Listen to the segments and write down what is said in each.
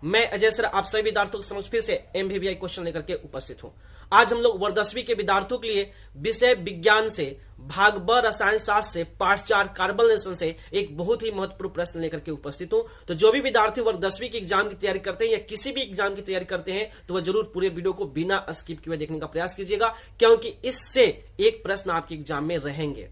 मैं अजय सर आप सभी विद्यार्थियों के समक्ष फिर से एमवीवीआई क्वेश्चन लेकर के उपस्थित हूं। आज हम लोग वर्ग 10वीं के विद्यार्थियों के लिए विषय विज्ञान से भाग ब रसायन शास्त्र से पाठ 4 कार्बोनेशन से एक बहुत ही महत्वपूर्ण प्रश्न लेकर के उपस्थित हूं। तो जो भी विद्यार्थी वर्ग 10वीं के एग्जाम की तैयारी करते हैं या किसी भी एग्जाम की तैयारी करते हैं तो वह जरूर पूरे वीडियो को बिना स्किप किए देखने का प्रयास कीजिएगा, क्योंकि इससे एक प्रश्न आपके एग्जाम में रहेंगे।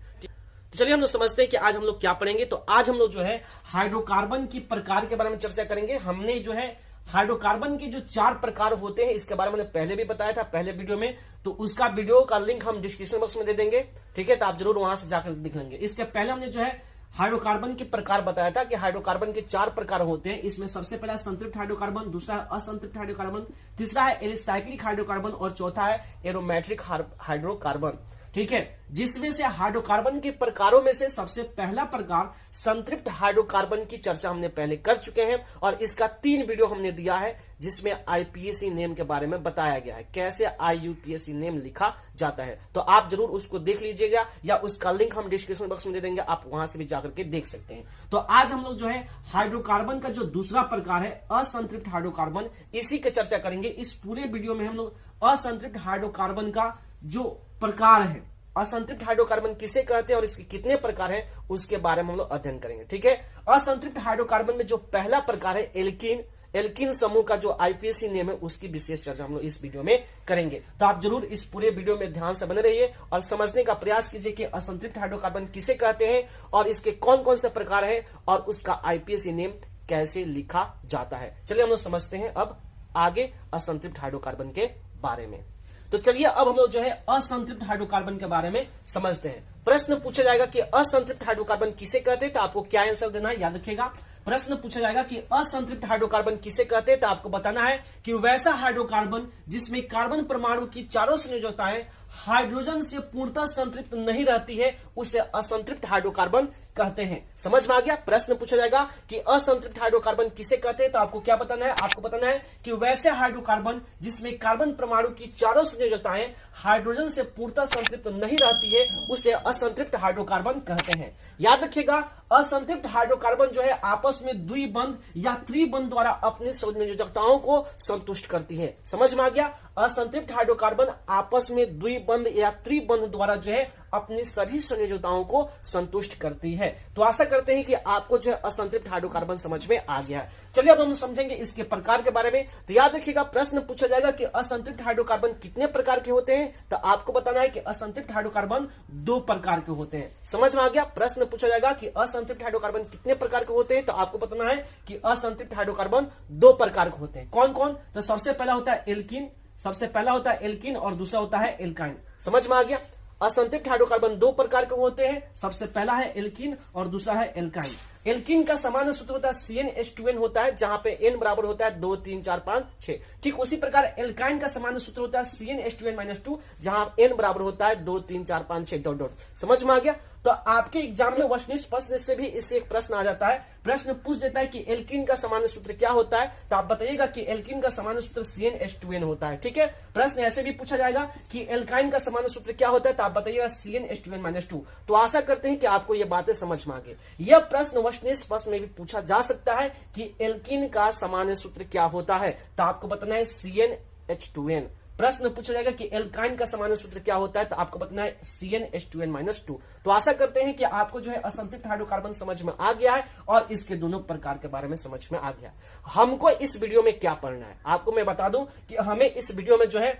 तो चलिए हम लोग समझते हैं कि आज हम लोग क्या पढ़ेंगे। तो आज हम लोग जो है हाइड्रोकार्बन की प्रकार के बारे में चर्चा करेंगे। हमने जो है हाइड्रोकार्बन के जो 4 प्रकार होते हैं इसके बारे में पहले भी बताया था पहले वीडियो में, तो उसका वीडियो का लिंक हम डिस्क्रिप्शन बॉक्स में दे देंगे, ठीक है। तो आप जरूर वहां से जाकर देख लेंगे। इसके पहले हमने जो है हाइड्रोकार्बन के प्रकार बताया था कि हाइड्रोकार्बन के 4 प्रकार होते हैं। इसमें सबसे पहला संतृप्त हाइड्रोकार्बन, दूसरा है असंतृप्त हाइड्रोकार्बन, तीसरा है एलिसाइक्लिक हाइड्रोकार्बन और चौथा है एरोमेट्रिक हाइड्रोकार्बन, ठीक है। जिसमें से हाइड्रोकार्बन के प्रकारों में से सबसे पहला प्रकार संतृप्त हाइड्रोकार्बन की चर्चा हमने पहले कर चुके हैं और इसका 3 वीडियो हमने दिया है जिसमें आईपीएसी नेम के बारे में बताया गया है, कैसे आईयूपीएसी नेम लिखा जाता है। तो आप जरूर उसको देख लीजिएगा या उसका लिंक हम डिस्क्रिप्शन बॉक्स में दे देंगे, आप वहां से भी जाकर के देख सकते हैं। तो आज हम लोग जो है हाइड्रोकार्बन का जो दूसरा प्रकार है असंतृप्त हाइड्रोकार्बन, इसी की चर्चा करेंगे। इस पूरे वीडियो में हम लोग असंतृप्त हाइड्रोकार्बन का जो प्रकार है, असंतृप्त हाइड्रोकार्बन किसे कहते हैं और इसके कितने प्रकार हैं उसके बारे में हम लोग अध्ययन करेंगे, ठीक है। असंतृप्त हाइड्रोकार्बन में जो पहला प्रकार है एल्कीन, एल्कीन समूह का जो आईपीएसी नेम है उसकी विशेष चर्चा हम लोग इस वीडियो में करेंगे। तो आप जरूर इस पूरे वीडियो में ध्यान से बने रहिए और समझने का प्रयास कीजिए कि असंतृप्त हाइड्रोकार्बन किसे कहते हैं और इसके कौन कौन से प्रकार है और उसका आईपीएसी नेम कैसे लिखा जाता है। चलिए हम लोग समझते हैं अब आगे असंतृप्त हाइड्रोकार्बन के बारे में। तो चलिए अब हम लोग जो है असंतृप्त हाइड्रोकार्बन के बारे में समझते हैं। प्रश्न पूछा जाएगा कि असंतृप्त हाइड्रोकार्बन किसे कहते हैं, तो आपको क्या आंसर देना है याद रखिएगा। प्रश्न पूछा जाएगा कि असंतृप्त हाइड्रोकार्बन किसे कहते हैं, तो आपको बताना है कि वैसा हाइड्रोकार्बन जिसमें कार्बन परमाणु की चारों संयोजकताएं हाइड्रोजन से पूर्णतः संतृप्त नहीं रहती है उसे असंतृप्त हाइड्रोकार्बन कहते हैं। समझ में आ गया। प्रश्न पूछा जाएगा कि असंतृप्त हाइड्रोकार्बन किसे कहते हैं, तो आपको क्या बताना है, आपको बताना है कि वैसे हाइड्रोकार्बन जिसमें कार्बन परमाणु की चारों संयोजकताएं हाइड्रोजन से पूर्णतः संतृप्त नहीं रहती है उसे असंतृप्त हाइड्रोकार्बन कहते हैं। याद रखिएगा असंतृप्त हाइड्रोकार्बन जो है आपस में द्विबंध या त्रिबंध द्वारा अपनी संयोजकताओं को संतुष्ट करती है। समझ में आ गया। असंतृप्त हाइड्रोकार्बन आपस में द्विबंध या त्रिबंध द्वारा जो है अपनी सभी संयोजकताओं को संतुष्ट करती है। तो आशा करते हैं कि आपको जो है असंतृप्त हाइड्रोकार्बन समझ में आ गया है। चलिए अब हम समझेंगे इसके प्रकार के बारे में। तो याद रखिएगा प्रश्न पूछा जाएगा कि असंतृप्त हाइड्रोकार्बन कितने प्रकार के होते हैं, तो आपको बताना है कि असंतृप्त हाइड्रोकार्बन 2 प्रकार के होते हैं। समझ में आ गया। प्रश्न पूछा जाएगा कि असंतृप्त हाइड्रोकार्बन कितने प्रकार के होते हैं, तो आपको बताना है कि असंतृप्त हाइड्रोकार्बन 2 प्रकार के होते हैं। कौन कौन, तो सबसे पहला होता है एल्कीन, सबसे पहला होता है एल्कीन और दूसरा होता है एल्काइन। समझ में आ गया। असंतृप्त हाइड्रोकार्बन 2 प्रकार के होते हैं, सबसे पहला है एल्कीन और दूसरा है एल्काइन। एल्कीन का सामान्य सूत्र होता है CnH2n होता है, जहां पे n बराबर होता है 2 3 4 5 6। ठीक उसी प्रकार एल्काइन का सामान्य सूत्र होता है CnH2n-2, जहां n बराबर होता है 2 3 4 5 6 डॉट डॉट। समझ में आ गया। तो आपके एग्जाम में वशनिष्ठ प्रश्न से भी इससे एक प्रश्न आ जाता है, प्रश्न पूछ देता है कि एल्कीन का सामान्य सूत्र क्या होता है, तो आप बताइएगा कि एल्कीन का सामान्य सूत्र CnH2n होता है, ठीक है। प्रश्न ऐसे भी पूछा जाएगा कि एल्काइन का सामान्य सूत्र क्या होता है, तो आप बताइएगा CnH2n-2। तो आशा करते हैं कि आपको ये बातें समझ में आ गई। यह प्रश्न वशनिष्ठ प्रश्न में भी पूछा जा सकता है कि एल्कीन का सामान्य सूत्र क्या होता है, तो आपको बताना है CnH2n। प्रश्न पूछा जाएगा कि एल्काइन का सामान्य सूत्र क्या होता है, तो आपको बताना है CnH2n-2। तो आशा करते हैं कि आपको जो है असंतृप्त हाइड्रोकार्बन समझ में आ गया है और इसके दोनों प्रकार के बारे में समझ में आ गया। हमको इस वीडियो में क्या पढ़ना है, आपको मैं बता दूं कि हमें इस वीडियो में जो है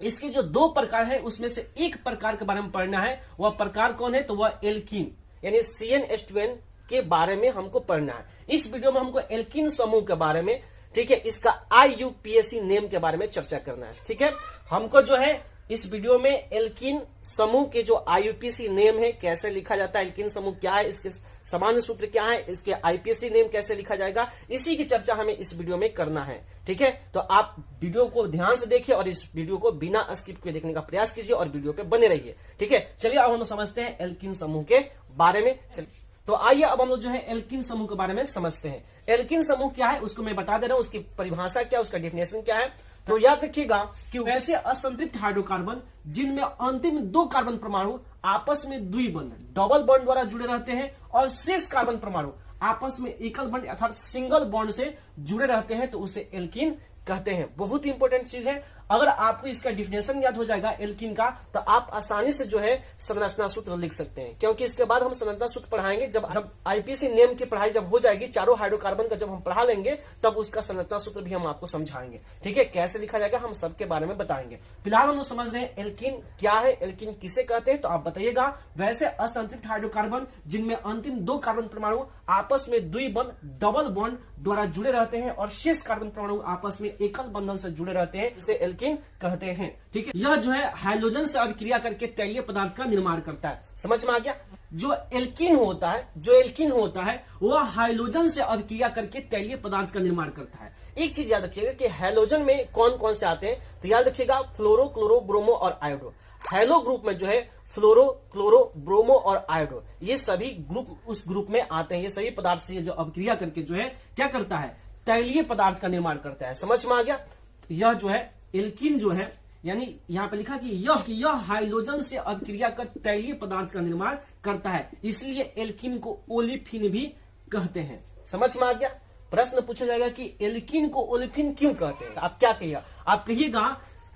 इसके जो 2 प्रकार है उसमें से एक प्रकार के बारे में पढ़ना है। वह प्रकार कौन है, तो वह एल्कीन यानी CnH2n के बारे में हमको पढ़ना है। इस वीडियो में हमको एल्कीन समूह के बारे में, ठीक है, इसका आईयूपीएसी नेम के बारे में चर्चा करना है, ठीक है। हमको जो है इस वीडियो में एल्कीन समूह के जो आईयूपीएसी नेम है कैसे लिखा जाता है, एल्कीन समूह क्या है, इसके सामान्य सूत्र क्या है, इसके आईपीएसी नेम कैसे लिखा जाएगा, इसी की चर्चा हमें इस वीडियो में करना है, ठीक है। तो आप वीडियो को ध्यान से देखिए और इस वीडियो को बिना स्किप किए देखने का प्रयास कीजिए और वीडियो पे बने रहिए, ठीक है। चलिए अब हम समझते हैं एल्कीन समूह के बारे में। तो आइए अब हम लोग जो है एल्कीन समूह के बारे में समझते हैं। एल्कीन समूह क्या है उसको मैं बता दे रहा हूं, उसकी परिभाषा क्या है, उसका डेफिनेशन क्या है। तो याद रखिएगा कि वैसे असंतृप्त हाइड्रोकार्बन जिनमें अंतिम 2 कार्बन परमाणु आपस में द्विबंध डबल बॉन्ड द्वारा जुड़े रहते हैं और शेष कार्बन परमाणु आपस में एकल बॉन्ड अर्थात सिंगल बॉन्ड से जुड़े रहते हैं तो उसे एल्कीन कहते हैं। बहुत ही इंपॉर्टेंट चीज है। अगर आपको इसका डिफिनेशन याद हो जाएगा एल्कीन का, तो आप आसानी से जो है संरचना सूत्र लिख सकते हैं, क्योंकि इसके बाद हम संरचना सूत्र पढ़ाएंगे। जब आईपीसी नेम की पढ़ाई जब हो जाएगी, चारों हाइड्रोकार्बन का जब हम पढ़ा लेंगे, तब उसका संरचना सूत्र भी हम आपको समझाएंगे। ठीक है, कैसे लिखा जाएगा हम सबके बारे में बताएंगे। फिलहाल हम लोग समझ रहे हैं एल्कीन क्या है, एल्कीन किसे कहते हैं, तो आप बताइएगा। वैसे असंतृप्त हाइड्रोकार्बन जिनमें अंतिम 2 कार्बन परमाणु आपस में द्विबंध डबल बॉन्ड द्वारा जुड़े रहते हैं और शेष कार्बन परमाणु आपस में एकल बंधन से जुड़े रहते हैं, इसे एल्कीन कहते हैं। ठीक है, यह जो है हाइड्रोजन से अभिक्रिया करके तैलीय पदार्थ का निर्माण करता है। समझ में आ गया? जो एल्कीन होता है वह हाइड्रोजन से अभिक्रिया करके तैलीय पदार्थ का निर्माण करता है। एक चीज याद रखिएगा कि हाइड्रोजन में कौन कौन से आते हैं, तो याद रखिएगा फ्लोरो, क्लोरो, ब्रोमो और आयोडो। हाइड्रो ग्रुप में जो है फ्लोरो, क्लोरो, ब्रोमो और आयोडो, ये सभी ग्रुप उस ग्रुप में आते हैं। ये सभी पदार्थ से जो अभिक्रिया करके जो है क्या करता है, तैलीय पदार्थ का निर्माण करता है। समझ में आ गया? यह जो है एल्कीन जो है, यानी यहां पे लिखा कि यह हाइड्रोजन से अभिक्रिया कर तैलीय पदार्थ का निर्माण करता है, इसलिए एल्कीन को ओलिफिन भी कहते हैं। समझ में आ गया? प्रश्न पूछा जाएगा कि एल्कीन को ओलिफिन क्यों कहते हैं, आप क्या कहिएगा? आप कहिएगा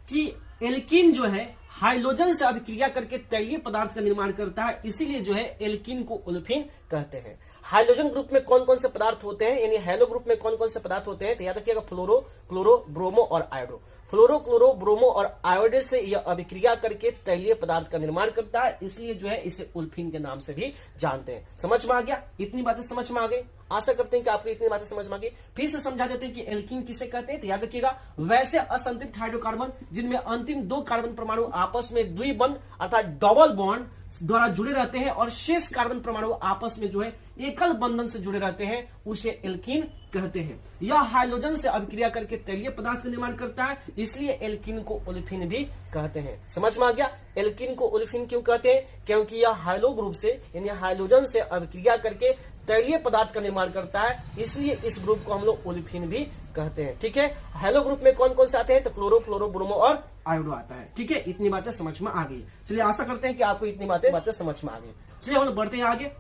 कि एल्कीन जो है हाइड्रोजन से अभिक्रिया करके तैलीय पदार्थ का निर्माण करता है, इसीलिए जो है एल्कीन को ओलिफिन कहते हैं। हाइड्रोजन ग्रुप में कौन कौन से पदार्थ होते हैं, यानी हेलो ग्रुप में कौन कौन से पदार्थ होते हैं, तो याद रखिएगा फ्लोरो, क्लोरो, ब्रोमो और आयोडो। फ्लोरो, क्लोरो, ब्रोमो और आयोडो से यह अभिक्रिया करके तैलीय पदार्थ का निर्माण करता है, इसलिए जो है इसे ओलिफिन के नाम से भी जानते हैं। समझ में आ गया? इतनी बातें समझ में आ गई? आशा करते हैं कि आपको इतनी बातें समझ में आ गई। फिर से समझा देते हैं कि एल्कीन किसे कहते हैं, तो याद रखिएगा वैसे असंतृप्त हाइड्रोकार्बन जिनमें अंतिम 2 कार्बन परमाणु आपस में द्विबंध अर्थात डबल बॉन्ड द्वारा जुड़े रहते हैं और शेष कार्बन परमाणु आपस में जो है एकल बंधन से जुड़े रहते हैं, उसे एल्कीन कहते हैं। यह हाइड्रोजन से अभिक्रिया करके तैलीय पदार्थ का निर्माण करता है, इसलिए एल्कीन को ओलिफिन भी कहते हैं। समझ में आ गया? एल्कीन को ओलिफिन क्यों कहते हैं? क्योंकि यह हाइड्रो ग्रुप से यानी हाइड्रोजन से अभिक्रिया करके तैलीय पदार्थ का निर्माण करता है, इसलिए इस ग्रुप को हम लोग ओलिफिन भी कहते हैं। ठीक है, हेलो ग्रुप में कौन कौन से आते हैं, तो क्लोरो, फ्लोरो, ब्रोमो और आयोडो आता है। ठीक है, इतनी बातें समझ में आ गई। चलिए आशा करते हैं कि आपको इतनी बातें समझ में आ गई। चलिए हम लोग बढ़ते हैं आगे।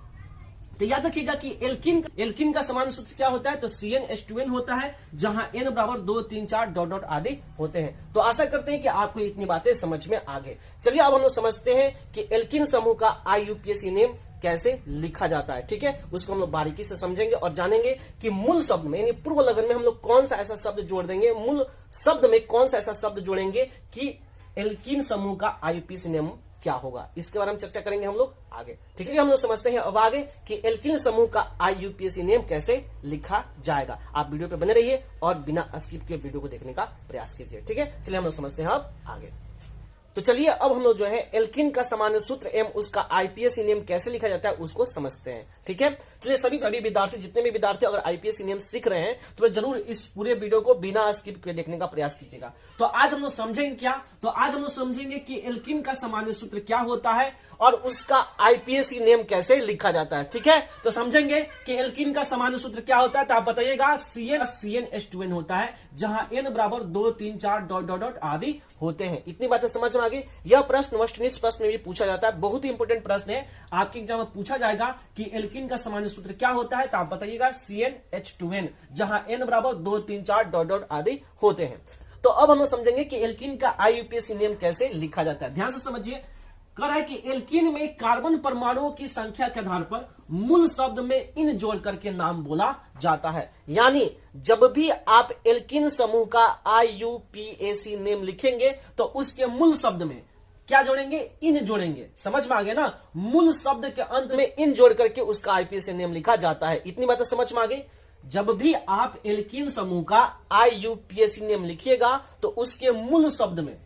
तो याद रखिएगा कि एल्कीन का समान सूत्र क्या होता है, तो CnH2n होता है, जहां n बराबर 2, 3, 4 डॉट डॉट आदि होते हैं। तो आशा करते हैं कि आपको इतनी बातें समझ में आ गई। चलिए अब हम लोग समझते हैं कि एल्कीन समूह का IUPAC नेम कैसे लिखा जाता है। ठीक है, उसको हम लोग बारीकी से समझेंगे और जानेंगे कि मूल शब्द में यानी पूर्व लगन में हम लोग कौन सा ऐसा शब्द जोड़ देंगे, मूल शब्द में कौन सा ऐसा शब्द जोड़ेंगे कि एल्कीन समूह का IUPAC नेम क्या होगा, इसके बारे में चर्चा करेंगे हम लोग आगे। ठीक है, हम लोग समझते हैं अब आगे कि एल्कीन समूह का IUPAC नेम कैसे लिखा जाएगा। आप वीडियो पे बने रहिए और बिना स्किप किए वीडियो को देखने का प्रयास कीजिए। ठीक है, चलिए हम लोग समझते हैं अब आगे। तो चलिए अब हम लोग जो है एल्कीन का सामान्य सूत्र एवं उसका IUPAC नेम कैसे लिखा जाता है उसको समझते हैं। ठीक है, चलिए सभी विद्यार्थी जितने भी विद्यार्थी अगर IUPAC नेम सीख रहे हैं तो वे जरूर इस पूरे वीडियो को बिना स्किप किए देखने का प्रयास कीजिएगा। तो आज हम लोग समझेंगे क्या, तो आज हम लोग समझेंगे कि एल्कीन का सामान्य सूत्र क्या होता है और उसका IUPAC नेम कैसे लिखा जाता है। ठीक है, तो समझेंगे कि एल्कीन का सामान्य सूत्र क्या होता है, तो आप बताइएगा CnH2n होता है, जहां n बराबर 2, 3, 4 डॉट डॉट डॉट आदि होते हैं। इतनी बातें समझ में आ गई। यह प्रश्न वेस्टर्निश प्रश्न में भी पूछा जाता है, बहुत ही इंपोर्टेंट प्रश्न है। आपके एग्जाम में पूछा जाएगा कि एल्कीन का सामान्य सूत्र क्या होता है, तो आप बताइएगा CnH2n, जहां n बराबर 2, 3, 4 डॉट डॉट आदि होते हैं। तो अब हम लोग समझेंगे कि एल्कीन का IUPAC नेम कैसे लिखा जाता है। ध्यान से समझिए, कह रहा है कि एल्कीन में कार्बन परमाणुओं की संख्या के आधार पर मूल शब्द में इन जोड़ करके नाम बोला जाता है। यानी जब भी आप एल्कीन समूह का IUPAC नेम लिखेंगे तो उसके मूल शब्द में क्या जोड़ेंगे, इन जोड़ेंगे। समझ में आ गया ना, मूल शब्द के अंत में इन जोड़ करके उसका IUPAC नेम लिखा जाता है। इतनी बातें समझ में आ गई। जब भी आप एल्कीन समूह का IUPAC नेम लिखिएगा तो उसके मूल शब्द में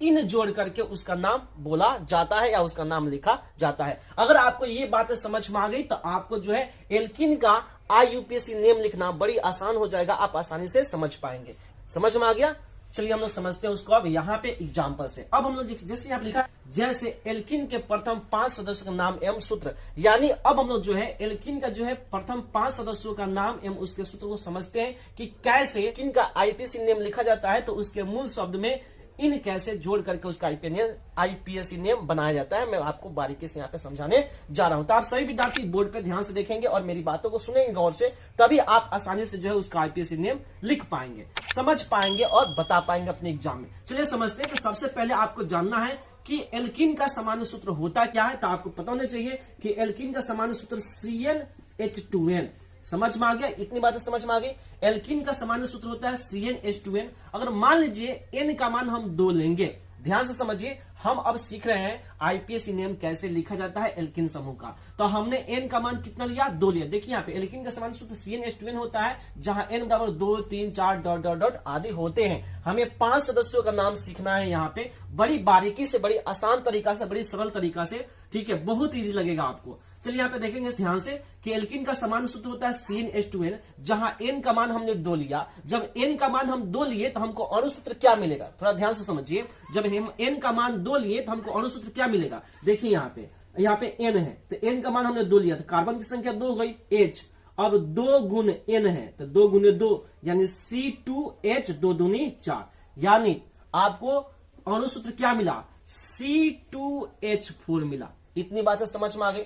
इन जोड़ करके उसका नाम बोला जाता है या उसका नाम लिखा जाता है। अगर आपको ये बातें समझ में आ गई तो आपको जो है एल्कीन का IUPAC नेम लिखना बड़ी आसान हो जाएगा, आप आसानी से समझ पाएंगे। समझ में आ गया। चलिए हम लोग समझते हैं उसको अब यहाँ पे एग्जाम्पल से। अब हम लोग जैसे यहाँ लिखा, जैसे एल्कीन के प्रथम 5 सदस्यों का नाम एवं सूत्र, यानी अब हम लोग जो है एल्कीन का जो है प्रथम 5 सदस्यों का नाम एवं उसके सूत्र को समझते हैं कि कैसे एल्कीन का IUPAC नेम लिखा जाता है। तो उसके मूल शब्द में इन कैसे जोड़ करके उसका आईपीएससी नेम बनाया जाता है, मैं आपको बारीकी से यहाँ पे समझाने जा रहा हूं। तो आप सभी विद्यार्थी बोर्ड पे ध्यान से देखेंगे और मेरी बातों को सुनेंगे गौर से, तभी आप आसानी से जो है उसका आईपीएससी नेम लिख पाएंगे, समझ पाएंगे और बता पाएंगे अपने एग्जाम में। चलिए समझते हैं। तो सबसे पहले आपको जानना है कि एल्कीन का सामान्य सूत्र होता क्या है। तो आपको पता होना चाहिए कि एल्कीन का सामान्य सूत्र CnH2n। समझ में आ गया? इतनी बातें समझ में आ गई। एल्कीन का सामान्य सूत्र होता है CnH2n। अगर मान लीजिए n का मान हम 2 लेंगे, ध्यान से समझिए, हम अब सीख रहे हैं आईपीएससी नेम कैसे लिखा जाता है एल्कीन समूह का। तो हमने n का मान कितना लिया? 2 लिया। देखिए यहाँ पे एल्कीन का सामान्य सूत्र CnH2n होता है, जहां n बराबर 2, 3, 4 डॉट डॉट डॉट आदि होते हैं। हमें 5 सदस्यों का नाम सीखना है यहाँ पे, बड़ी बारीकी से, बड़ी आसान तरीका से, बड़ी सरल तरीका से, ठीक है, बहुत ईजी लगेगा आपको। चलिए यहाँ पे देखेंगे ध्यान से कि एल्कीन का सामान्य सूत्र होता है CnH2n, जहां n का मान हमने 2 लिया। जब n का मान हम 2 लिए तो हमको अणुसूत्र क्या मिलेगा, थोड़ा ध्यान से समझिए। जब हम n का मान 2 लिए तो हमको अणुसूत्र क्या मिलेगा? देखिए यहाँ पे n है, तो n का मान हमने 2 लिया, तो कार्बन की संख्या 2 हो गई H। अब 2 गुण n है, तो 2 गुने 2 यानी C2H, 2 दूनी 4, यानी आपको अणुसूत्र क्या मिला? C2H4 मिला। इतनी बातें समझ में आ गई।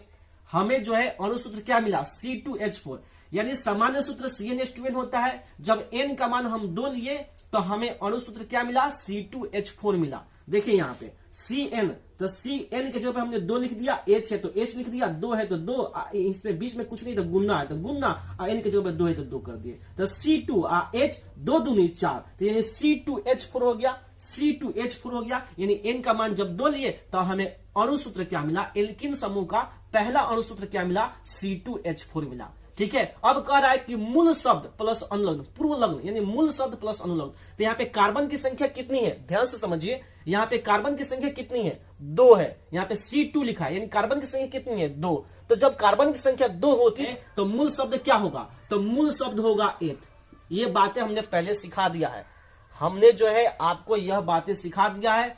हमें जो है अणुसूत्र क्या मिला? C2H4, यानी सामान्य सूत्र CnH2n होता है। जब n का मान हम 2 लिए तो हमें अणुसूत्र क्या मिला? C2H4 मिला। देखिए यहाँ पे Cn, तो Cn के जगह पे हमने 2 लिख दिया, H है तो H लिख दिया, 2 है तो 2, इसमें बीच में कुछ नहीं, तो गुन्ना है तो गुन्ना, n के जगह पे 2 है तो 2 कर दिए, तो C2H, 2 दूनी 4, तो यानी C2H4 हो गया। C2H4 हो गया, यानी n का मान जब 2 लिए तो हमें अणुसूत्र क्या मिला? एल्कीन समूह का पहला अणुसूत्र क्या मिला? C2H4 मिला। ठीक है। अब कह रहा है कि मूल शब्द प्लस अनुलग्न, पूर्व लग्न, यानी मूल शब्द प्लस अनुलग्न। तो यहाँ पे कार्बन की संख्या कितनी है? ध्यान से समझिए, यहाँ पे कार्बन की संख्या कितनी है? 2 है। यहाँ पे C2 लिखा है, यानी कार्बन की संख्या कितनी है? 2। तो जब कार्बन की संख्या 2 होती है तो मूल शब्द क्या होगा? तो मूल शब्द होगा एथ। ये बातें हमने पहले सिखा दिया है, हमने जो है आपको यह बातें सिखा दिया है।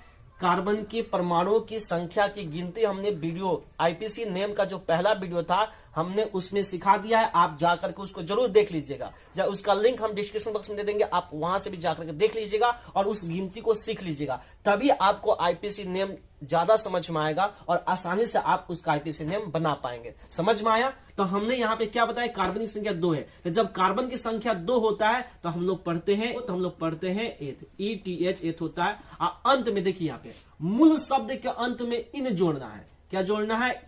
कार्बन के परमाणुओं की संख्या की गिनती हमने वीडियो आईपीएससी नेम का जो पहला वीडियो था हमने उसमें सिखा दिया है। आप जाकर के उसको जरूर देख लीजिएगा, या उसका लिंक हम डिस्क्रिप्शन बॉक्स में दे देंगे, आप वहां से भी जाकर के देख लीजिएगा और उस गिनती को सीख लीजिएगा। तभी आपको आईपीएससी नेम ज्यादा समझ में आएगा और आसानी से आप उसका आईपीएससी नेम बना पाएंगे। समझ में आया? तो हमने यहाँ पे क्या बताया? कार्बन की संख्या 2 है। तो जब कार्बन की संख्या 2 होता है तो हम लोग पढ़ते हैं एथ, ETH एथ होता है। अंत में देखिए यहाँ पे मूल शब्द के अंत में इन जोड़ना है। क्या जोड़ना है?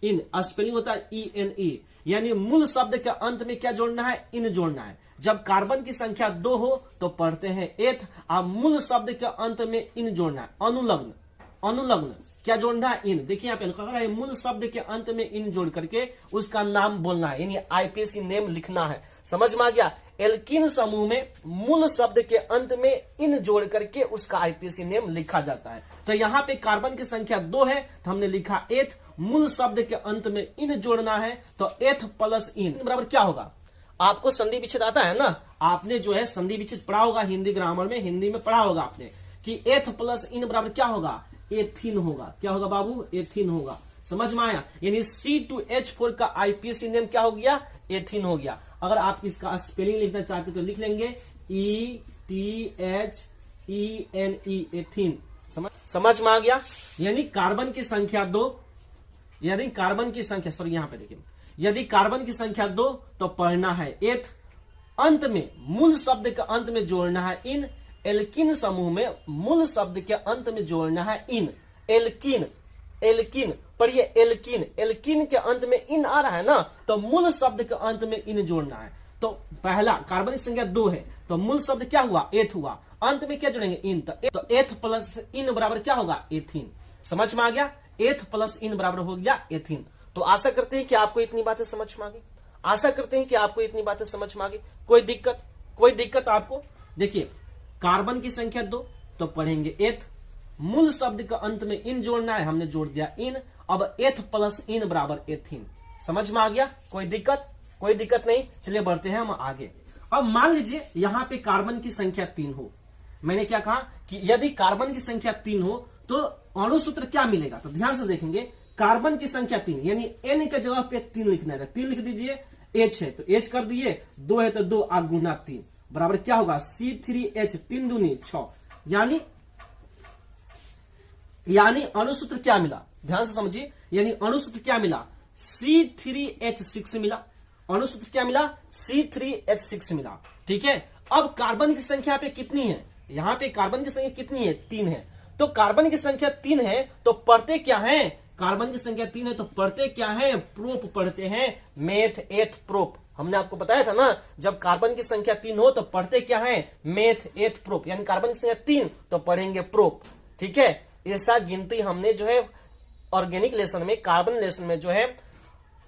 इन स्पेलिंग होता है ENE, यानी मूल शब्द के अंत में क्या जोड़ना है? इन जोड़ना है। जब कार्बन की संख्या 2 हो तो पढ़ते हैं एथ, और मूल शब्द के अंत में इन जोड़ना है। अनुलग्न क्या जोड़ना है? इन। देखिए यहाँ पे लिखा है मूल शब्द के अंत में इन जोड़ करके उसका नाम बोलना है, यानी आईपीएससी नेम लिखना है। समझ में आ गया? एल्कीन समूह में मूल शब्द के अंत में इन जोड़ करके उसका आईपीएससी नेम लिखा जाता है। तो यहाँ पे कार्बन की संख्या 2 है तो हमने लिखा एथ, मूल शब्द के अंत में इन जोड़ना है, तो एथ प्लस इन बराबर क्या होगा? आपको संधि विच्छेद आता है ना, आपने जो है संधि विच्छेद पढ़ा होगा हिंदी ग्रामर में, हिंदी में पढ़ा होगा आपने कि एथ प्लस इन बराबर क्या होगा? एथीन होगा। क्या होगा बाबू? एथीन होगा। समझ में आया? यानी C2H4 का आईपीएससी नेम क्या हो गया? एथीन हो गया। अगर आप इसका स्पेलिंग लिखना चाहते तो लिख लेंगे ETHENE, एथीन। समझ में आ गया? यानी कार्बन की संख्या 2, यदि कार्बन की संख्या, सॉरी यहाँ पे देखिए, यदि कार्बन की संख्या 2 तो पढ़ना है एथ, अंत में मूल शब्द के अंत में जोड़ना है इन। एल्कीन समूह में मूल शब्द के अंत में जोड़ना है इन। एल्कीन पढ़िए, एल्कीन के अंत में इन आ रहा है ना, तो मूल शब्द के अंत में इन जोड़ना है। तो पहला कार्बन की संख्या 2 है तो मूल शब्द क्या हुआ? एथ हुआ। अंत में क्या जोड़ेंगे? इन। तो एथ प्लस इन बराबर क्या होगा? एथीन। समझ में आ गया? एथ प्लस इन बराबर हो गया एथीन। तो आशा करते हैं कि आपको इतनी बातें समझ में आ गई। आशा करते हैं कि आपको इतनी बातें समझ में आ गई। कोई दिक्कत आपको? देखिए, कार्बन की संख्या 2 तो पढ़ेंगे एथ, मूल शब्द का अंत में इन जोड़ना है, हमने जोड़ दिया इन। अब एथ प्लस इन बराबर एथीन। समझ में आ गया? कोई दिक्कत नहीं। चलिए बढ़ते हैं हम आगे। अब मान लीजिए यहां पे कार्बन की संख्या 3 हो। मैंने क्या कहा कि यदि कार्बन की संख्या 3 हो तो अणुसूत्र क्या मिलेगा? तो ध्यान से देखेंगे, कार्बन की संख्या 3 यानी n के जगह पे 3 लिखना है, 3 लिख दीजिए। H है तो H कर दिए, 2 है तो 2 गुना 3 बराबर क्या होगा? C3H, 3 दूनी 6, यानी यानी अणुसूत्र क्या मिला, ध्यान से समझिए, यानी अणुसूत्र क्या मिला, C3H6 मिला। अणुसूत्र क्या मिला, C3H6 मिला। ठीक है, अब कार्बन की संख्या यहाँ पे कितनी है, यहाँ पे कार्बन की संख्या कितनी है, 3 है। तो कार्बन की संख्या 3 है तो पढ़ते क्या है, कार्बन की संख्या 3 है तो पढ़ते क्या है, प्रोप पढ़ते हैं, मेथ एथ प्रोप। हमने आपको बताया था ना, जब कार्बन की संख्या 3 हो तो पढ़ते क्या है, मेथ एथ प्रोप, यानी कार्बन की संख्या 3 तो पढ़ेंगे प्रोप। ठीक है, ऐसा गिनती हमने जो है ऑर्गेनिक लेसन में, कार्बन लेसन में जो है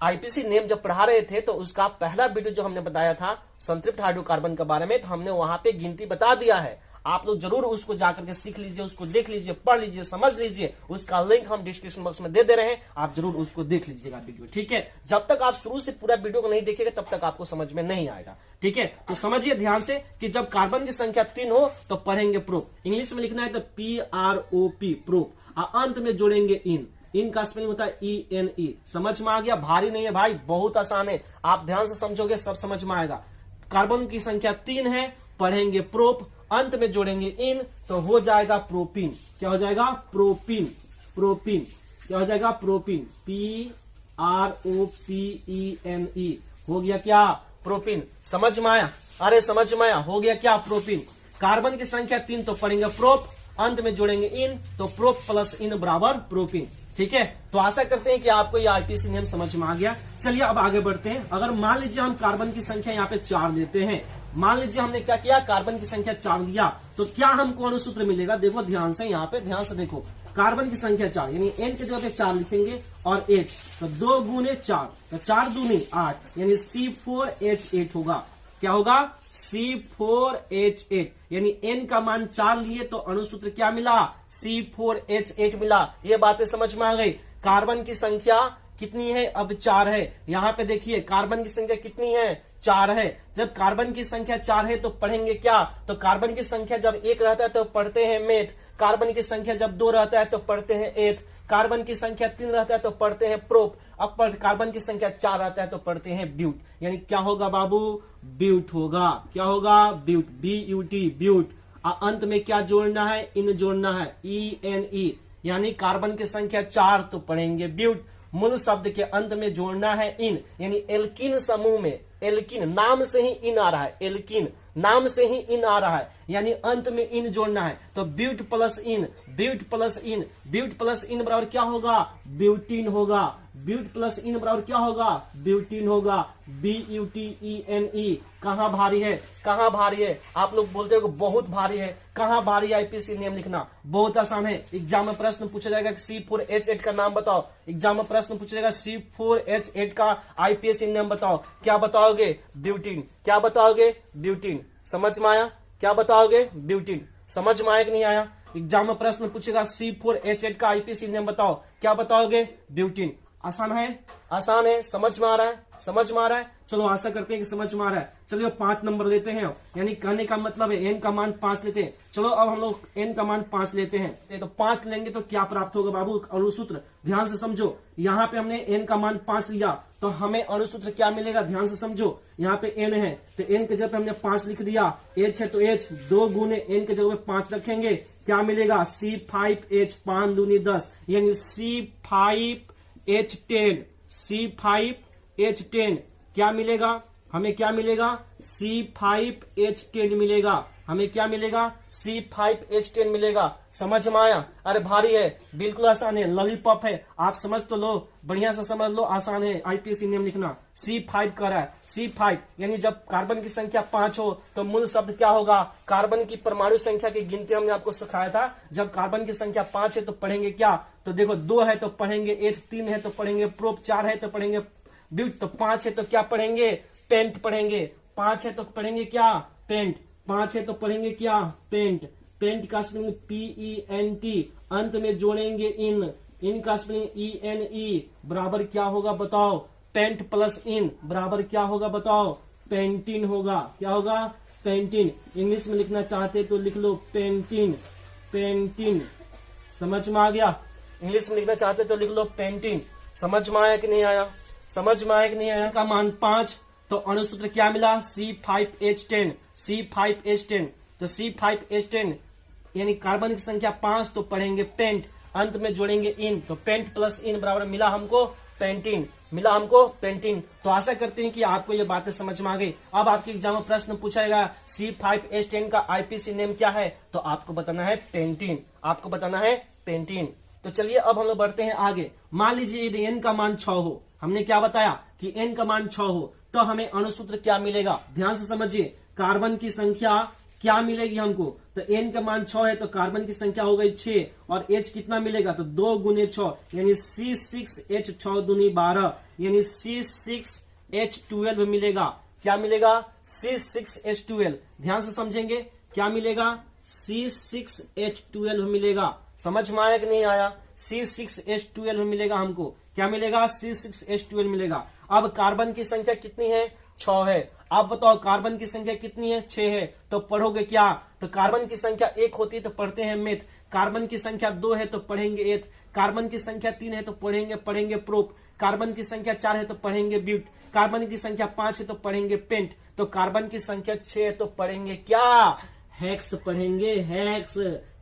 आईपीसी नेम जब पढ़ा रहे थे तो उसका पहला वीडियो जो हमने बताया था संतृप्त हाइड्रोकार्बन के बारे में, तो हमने वहां पे गिनती बता दिया है। आप लोग जरूर उसको जाकर के सीख लीजिए, उसको देख लीजिए, पढ़ लीजिए, समझ लीजिए। उसका लिंक हम डिस्क्रिप्शन बॉक्स में दे रहे हैं, आप जरूर उसको देख लीजिएगा वीडियो। ठीक है, जब तक आप शुरू से पूरा वीडियो को नहीं देखेंगे तब तक आपको समझ में नहीं आएगा। ठीक है, तो समझिए ध्यान से कि जब कार्बन की संख्या 3 हो तो पढ़ेंगे प्रोप। इंग्लिश में लिखना है तो PROP प्रोप, अंत में जोड़ेंगे इन का स्पेलिंग होता है ENE। समझ में आ गया, भारी नहीं है भाई, बहुत आसान है, आप ध्यान से समझोगे सब समझ में आएगा। कार्बन की संख्या 3 है, पढ़ेंगे प्रोप, अंत में जोड़ेंगे इन तो हो जाएगा प्रोपीन। क्या हो जाएगा, प्रोपीन। प्रोपीन क्या हो जाएगा, प्रोपीन, PROPENE हो गया क्या, प्रोपीन। समझ में आया, अरे समझ में आया, हो गया क्या, प्रोपीन। कार्बन की संख्या 3 तो पढ़ेंगे प्रोप, अंत में जोड़ेंगे इन तो प्रोप प्लस इन बराबर प्रोपीन। ठीक है, तो आशा करते हैं कि आपको ये आईपीसी नेम समझ में आ गया। चलिए अब आगे बढ़ते हैं। अगर मान लीजिए हम कार्बन की संख्या यहाँ पे 4 लेते हैं, मान लीजिए हमने क्या किया, कार्बन की संख्या 4 लिया, तो क्या हमको अणुसूत्र मिलेगा, देखो ध्यान से, यहाँ पे ध्यान से देखो, कार्बन की संख्या 4 यानी N के जगह पे 4 लिखेंगे और H तो 2 गुने 4 तो 4 दूनी 8 यानी C4H8 होगा। क्या होगा, C4H8 यानी N का मान 4 लिए तो अणुसूत्र क्या मिला, C4H8 मिला। ये बातें समझ में आ गई। कार्बन की संख्या कितनी है, अब 4 है। यहाँ पे देखिए कार्बन की संख्या कितनी है, 4 है। जब कार्बन की संख्या 4 है तो पढ़ेंगे क्या, तो कार्बन की संख्या जब 1 रहता है तो पढ़ते हैं मेथ, कार्बन की संख्या जब 2 रहता है तो पढ़ते हैं एथ, कार्बन की संख्या 3 रहता है तो पढ़ते हैं प्रोप, अब कार्बन की संख्या 4 रहता है तो पढ़ते हैं ब्यूट। यानी क्या होगा बाबू, ब्यूट होगा। क्या होगा, ब्यूट, BUT ब्यूट। अंत में क्या जोड़ना है, इन जोड़ना है, ENE यानी कार्बन की संख्या 4 तो पढ़ेंगे ब्यूट, मूल शब्द के अंत में जोड़ना है इन, यानी एल्किन समूह में, एल्किन नाम से ही इन आ रहा है, एल्किन नाम से ही इन आ रहा है, यानी अंत में इन जोड़ना है। तो ब्यूट प्लस इन, ब्यूट प्लस इन, ब्यूट प्लस इन बराबर क्या होगा, ब्यूटीन होगा। ब्यूट प्लस इन बराबर क्या होगा, ब्यूटीन होगा। BUTENE कहां भारी है, कहां भारी है, आप लोग बोलते हो बहुत भारी है, कहां भारी आईपीसी नेम लिखना बहुत आसान है। एग्जाम में प्रश्न पूछा जाएगा C4H8 का नाम बताओ, एग्जाम में प्रश्न पूछा जाएगा C4H8 का आईपीसी नेम बताओ, क्या बताओगे, ब्यूटीन। क्या बताओगे, ब्यूटीन। समझ में आया, क्या बताओगे, ब्यूटीन। समझ में आया कि नहीं आया, एग्जाम में प्रश्न पूछेगा C4H8 का आईपीसी नेम बताओ, क्या बताओगे, ब्यूटीन। आसान है, आसान है, समझ में आ रहा है, समझ में आ रहा है। चलो आशा करते हैं कि समझ में आ रहा है। चलिए 5 नंबर लेते हैं, यानी कहने का मतलब है N का मान 5 लेते हैं। चलो अब हम लोग N का मान 5 लेते हैं, तो 5 लेंगे तो क्या प्राप्त होगा बाबू, अणुसूत्र। ध्यान से समझो, यहाँ पे हमने N का मान 5 लिया तो हमें अणुसूत्र क्या मिलेगा, ध्यान से समझो। यहाँ पे N है तो N के जगह पे हमने 5 लिख दिया, H है तो H 2 गुने N के जगह पे 5 रखेंगे, क्या मिलेगा, C5H 5 दूनी 10 यानी C5H10, C5H10 क्या मिलेगा, हमें क्या मिलेगा, C5H10 मिलेगा, हमें क्या मिलेगा, C5H10 मिलेगा। समझ में आया, अरे भारी है, बिल्कुल आसान है, लॉलीपॉप है, आप समझ तो लो, बढ़िया से समझ लो, आसान है आईपीसी नेम लिखना। C5 कर रहा है, C5 यानी जब कार्बन की संख्या 5 हो तो मूल शब्द क्या होगा, कार्बन की परमाणु संख्या की गिनती हमने आपको सिखाया था। जब कार्बन की संख्या 5 है तो पढ़ेंगे क्या, तो देखो 2 है तो पढ़ेंगे एथ, 3 है तो पढ़ेंगे प्रोप, 4 है तो पढ़ेंगे ब्यूट, तो 5 है तो क्या पढ़ेंगे, पेंट पढ़ेंगे। 5 है तो पढ़ेंगे क्या, पेंट। 5 है तो पढ़ेंगे क्या, पेंट। पेंट का स्पेलिंग PENT, अंत में जोड़ेंगे इन का स्पेलिंग ENE बराबर क्या होगा बताओ, पेंट प्लस इन बराबर क्या होगा बताओ, पेंटिन होगा। क्या होगा, पेंटिन। इंग्लिश में लिखना चाहते तो लिख लो पेंटिन, पेंटिन। समझ में आ गया, इंग्लिश में लिखना चाहते तो लिख लो पेंटिन। समझ में आया कि नहीं आया, समझ में आया कि नहीं आया। का मान 5 तो अणुसूत्र क्या मिला, C5H10, C5H10 तो C5H10 यानी कार्बन की संख्या 5 तो पढ़ेंगे पेंट, अंत में जोड़ेंगे इन, तो पेंट प्लस इन बराबर मिला हमको पेंटिन, मिला हमको पेंटिन। तो आशा करते हैं कि आपको ये बातें समझ में आ गई। अब आपके एग्जाम में प्रश्न पूछाएगा C5H10 का आईपीसी नेम क्या है, तो आपको बताना है पेंटिन, आपको बताना है पेंटिन। तो चलिए अब हम लोग बढ़ते हैं आगे। मान लीजिए यदि n का मान 6 हो, हमने क्या बताया कि n का मान 6 हो तो हमें अणुसूत्र क्या मिलेगा, ध्यान से समझिए। कार्बन की संख्या क्या मिलेगी हमको, तो n का मान 6 है तो कार्बन की संख्या हो गई 6 और H कितना मिलेगा, तो 2 गुने 6 यानी C6H 6 दूनी 12 यानी C6H12 मिलेगा। क्या मिलेगा, C6H12, ध्यान से समझेंगे क्या मिलेगा, C6H12 मिलेगा। समझ में आया कि नहीं आया, C6H12 मिलेगा हमको, क्या मिलेगा, C6H12 मिलेगा। अब कार्बन की संख्या कितनी है, 6 है। आप बताओ कार्बन की संख्या कितनी है, 6 है, तो पढ़ोगे क्या, तो कार्बन की संख्या 1 होती है तो पढ़ते हैं मेथ, कार्बन की संख्या 2 है तो पढ़ेंगे एथ, कार्बन की संख्या 3 है तो पढ़ेंगे प्रोप, कार्बन की संख्या 4 है तो पढ़ेंगे ब्यूट, कार्बन की संख्या 5 है तो पढ़ेंगे पेंट, तो कार्बन की संख्या 6 है तो पढ़ेंगे क्या, हेक्स पढ़ेंगे, हेक्स,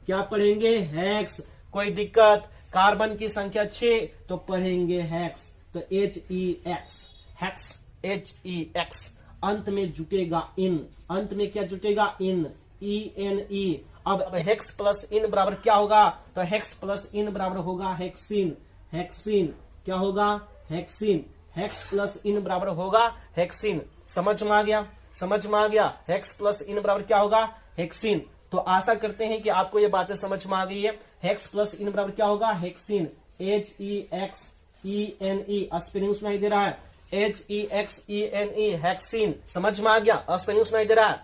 क्या पढ़ेंगे, हेक्स। कोई दिक्कत, कार्बन की संख्या 6 तो पढ़ेंगे हेक्स, तो HEX, हेक्स, HEX। अंत में जुटेगा इन, अंत में क्या जुटेगा, इन, ENE। अब हेक्स प्लस इन बराबर क्या होगा, तो हेक्स प्लस इन बराबर होगा हेक्सिन, हेक्सिन, क्या होगा, हेक्सिन, हेक्स प्लस इन बराबर होगा हेक्सिन। समझ में आ गया, समझ में आ गया, हेक्स प्लस इन बराबर क्या होगा, हेक्सिन। तो आशा करते हैं कि आपको ये बातें समझ में आ गई है। हेक्स प्लस इन बराबर क्या होगा, हेक्सिन, HEXENE, स्पेलिंग सुनाई दे रहा है, HEXENE, हेक्सिन। समझ में आ गया, स्पेलिंग सुनाई दे रहा है,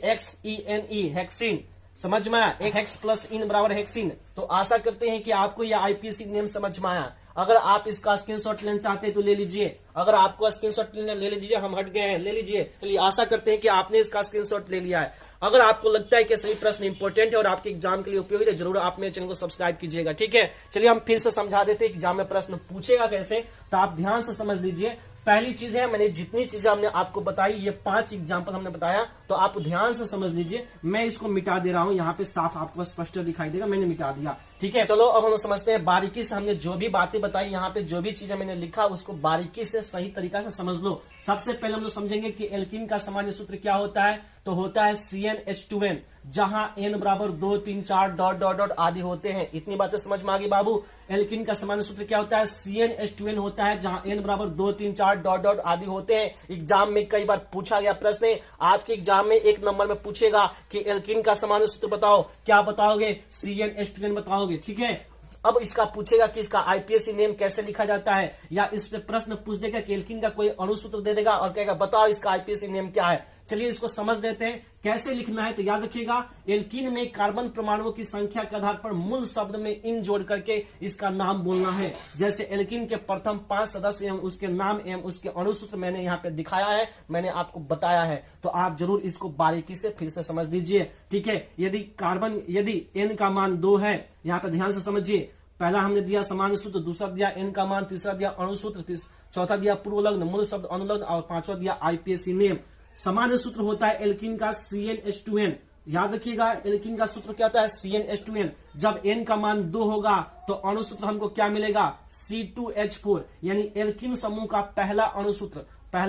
HEXENE, हेक्सिन। समझ में आया, एक हेक्स प्लस इन बराबर हेक्सिन। तो आशा करते हैं कि आपको यह आईपीसी नेम समझ में आया। अगर आप इसका स्क्रीनशॉट लेना चाहते हैं तो ले लीजिए, अगर आपको स्क्रीनशॉट लेना ले लीजिए, हम हट गए हैं, ले लीजिए। चलिए आशा करते हैं कि आपने इसका स्क्रीनशॉट ले लिया है। अगर आपको लगता है कि सभी प्रश्न इंपॉर्टेंट है और आपके एग्जाम के लिए उपयोगी है, जरूर आप मेरे चैनल को सब्सक्राइब कीजिएगा, ठीक है। चलिए हम फिर से समझा देते हैं एग्जाम में प्रश्न पूछेगा कैसे, तो आप ध्यान से समझ लीजिए। पहली चीज है, मैंने जितनी चीजें हमने आपको बताई, ये 5 एग्जाम्पल हमने बताया, तो आप ध्यान से समझ लीजिए। मैं इसको मिटा दे रहा हूं, यहाँ पे साफ आपको स्पष्ट दिखाई देगा, मैंने मिटा दिया, ठीक है। चलो अब हम समझते हैं बारीकी से। हमने जो भी बातें बताई, यहाँ पे जो भी चीजें मैंने लिखा, उसको बारीकी से सही तरीका से समझ लो। सबसे पहले हम लोग समझेंगे कि एल्कीन का सामान्य सूत्र क्या होता है, तो होता है CnH2n, जहां n बराबर 2, 3, 4 डॉट डॉट डॉट आदि होते हैं। इतनी बातें समझ में आ गई बाबू। एल्कीन का सामान्य सूत्र क्या होता है, CnH2n होता है, जहां n बराबर 2, 3, 4 डॉट डॉट आदि होते हैं। एग्जाम में कई बार पूछा गया प्रश्न, आपके एग्जाम में 1 नंबर में पूछेगा कि एल्कीन का सामान्य सूत्र बताओ, क्या बताओगे, CnH2n बताओगे, ठीक है। अब इसका पूछेगा कि इसका आईपीएसी नेम कैसे लिखा जाता है, या इस पे प्रश्न पूछ देगा कि एल्कीन का कोई अणुसूत्र दे देगा और कहेगा बताओ इसका आईपीएसी नेम क्या है। चलिए इसको समझ देते हैं कैसे लिखना है। तो याद रखिएगा, एल्कीन में कार्बन परमाणुओं की संख्या के आधार पर मूल शब्द में इन जोड़ करके इसका नाम बोलना है। जैसे एल्कीन के प्रथम 5 सदस्य एवं उसके नाम एवं उसके अणुसूत्र मैंने यहाँ पे दिखाया है, मैंने आपको बताया है, तो आप जरूर इसको बारीकी से फिर से समझ लीजिए, ठीक है। यदि n का मान 2 है, यहाँ पे ध्यान से समझिए। पहला हमने दिया सामान्य सूत्र, दूसरा दिया n का मान, तीसरा दिया अणुसूत्र, चौथा दिया पूर्वलग्न, मूल शब्द, अनुलग्न और पांचवा दिया आईपीएसी नेम। सामान्य सूत्र होता है एल्कीन का CnH2n। याद रखिएगा, एल्कीन का सूत्र क्या होता है, CnH2n। जब n का मान 2 होगा तो अणुसूत्र हमको क्या मिलेगा, C2H4, यानी एल्कीन समूह का पहला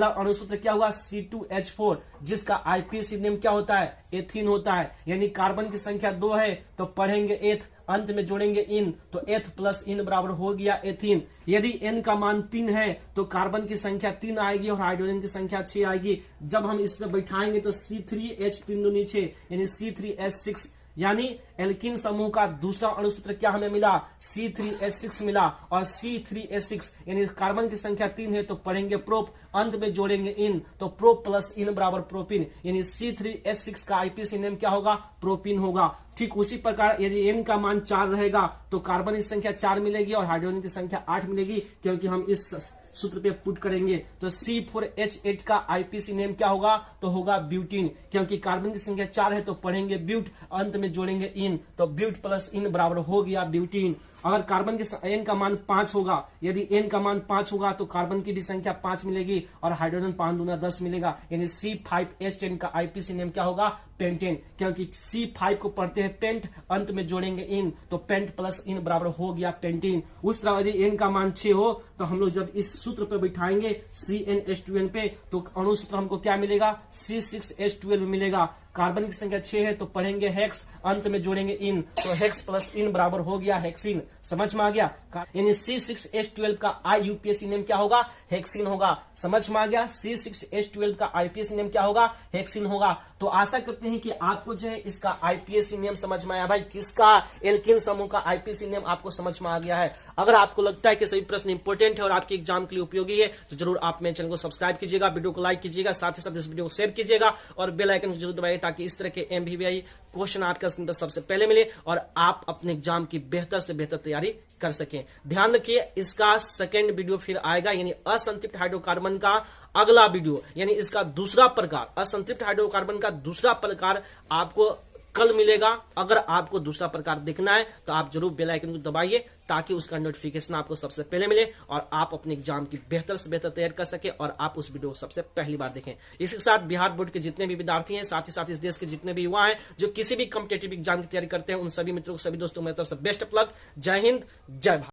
अणुसूत्र क्या हुआ, C2H4, जिसका आईपीएसी नेम क्या होता है, एथीन होता है। यानी कार्बन की संख्या 2 है तो पढ़ेंगे एथ, अंत में जोड़ेंगे इन, तो एथ प्लस इन बराबर हो गया एथीन। यदि n का मान 3 है तो कार्बन की संख्या 3 आएगी और हाइड्रोजन की संख्या 6 आएगी। जब हम इसमें बैठाएंगे तो C3H3 दूनी 6 यानी C3H6, यानी एल्कीन समूह का दूसरा अणुसूत्र क्या हमें मिला, C3H6 मिला। और C3H6 यानी कार्बन की संख्या 3 है तो पढ़ेंगे प्रोप, अंत में जोड़ेंगे इन, तो प्रोप प्लस इन बराबर प्रोपिन, यानी C3H6 का आईपीएसी नेम क्या होगा, प्रोपिन होगा। ठीक उसी प्रकार यदि n का मान 4 रहेगा तो कार्बन की संख्या 4 मिलेगी और हाइड्रोजन की संख्या 8 मिलेगी, क्योंकि हम इस सूत्र पे पुट करेंगे। तो C4H8 का आईपीसी नेम क्या होगा, तो होगा ब्यूटीन, क्योंकि कार्बन की संख्या 4 है तो पढ़ेंगे ब्यूट, अंत में जोड़ेंगे इन, तो ब्यूट प्लस इन बराबर हो गया ब्यूटीन। अगर कार्बन की n का मान 5 होगा, यदि n का मान 5 होगा तो कार्बन की भी संख्या 5 मिलेगी और हाइड्रोजन 5 दूना 10 मिलेगा, यानी C5H10 का आईपीसी नेम क्या होगा? पेंटेन। क्योंकि C5 को पढ़ते हैं पेंट, अंत में जोड़ेंगे इन, तो पेंट प्लस इन बराबर हो गया पेंटीन। उस तरह यदि n का मान 6 हो तो हम लोग जब इस सूत्र पे बिठाएंगे CnH2n पे तो अणुसूत्र हमको क्या मिलेगा? C6H12 मिलेगा। कार्बन की संख्या 6 है तो पढ़ेंगे हेक्स, अंत में जोड़ेंगे इन, तो हेक्स प्लस इन बराबर हो गया हेक्सिन। समझ में आ गया? यानी C6H12 का IUPAC नेम क्या होगा? हेक्सिन होगा। समझ में आ गया? C6H12 का IUPAC नेम क्या होगा? हेक्सिन होगा। तो आशा करते हैं कि आपको जो है इसका IUPAC नेम समझ में आया। भाई किसका? एल्किन समूह का IUPAC नेम आपको समझ में आ गया है। अगर आपको लगता है कि सभी प्रश्न इंपॉर्टेंट है और आपके एग्जाम के लिए उपयोगी है तो जरूर आप मेरे चैनल को सब्सक्राइब कीजिएगा, वीडियो को लाइक कीजिएगा, साथ ही साथ इस वीडियो को शेयर कीजिएगा और बेल आइकन को जरूर दबाइए ताकि इस तरह के MVVI क्वेश्चन आपका स्क्रीन पर सबसे पहले मिले और आप अपने एग्जाम की बेहतर से बेहतर तैयारी कर सकें। ध्यान रखिए इसका सेकेंड वीडियो फिर आएगा, यानी असंतृप्त हाइड्रोकार्बन का अगला वीडियो, यानी इसका दूसरा प्रकार, असंतृप्त हाइड्रोकार्बन का दूसरा प्रकार आपको कल मिलेगा। अगर आपको दूसरा प्रकार देखना है तो आप जरूर बेल आइकन को दबाइए ताकि उसका नोटिफिकेशन आपको सबसे पहले मिले और आप अपने एग्जाम की बेहतर से बेहतर तैयारी कर सके और आप उस वीडियो को सबसे पहली बार देखें। इसके साथ बिहार बोर्ड के जितने भी विद्यार्थी हैं, साथ ही साथ इस देश के जितने भी युवा हैं जो किसी भी कॉम्पिटेटिव एग्जाम की तैयारी करते हैं, उन सभी मित्रों को, सभी दोस्तों मेरी तरफ से बेस्ट ऑफ लक। जय हिंद, जय भारत।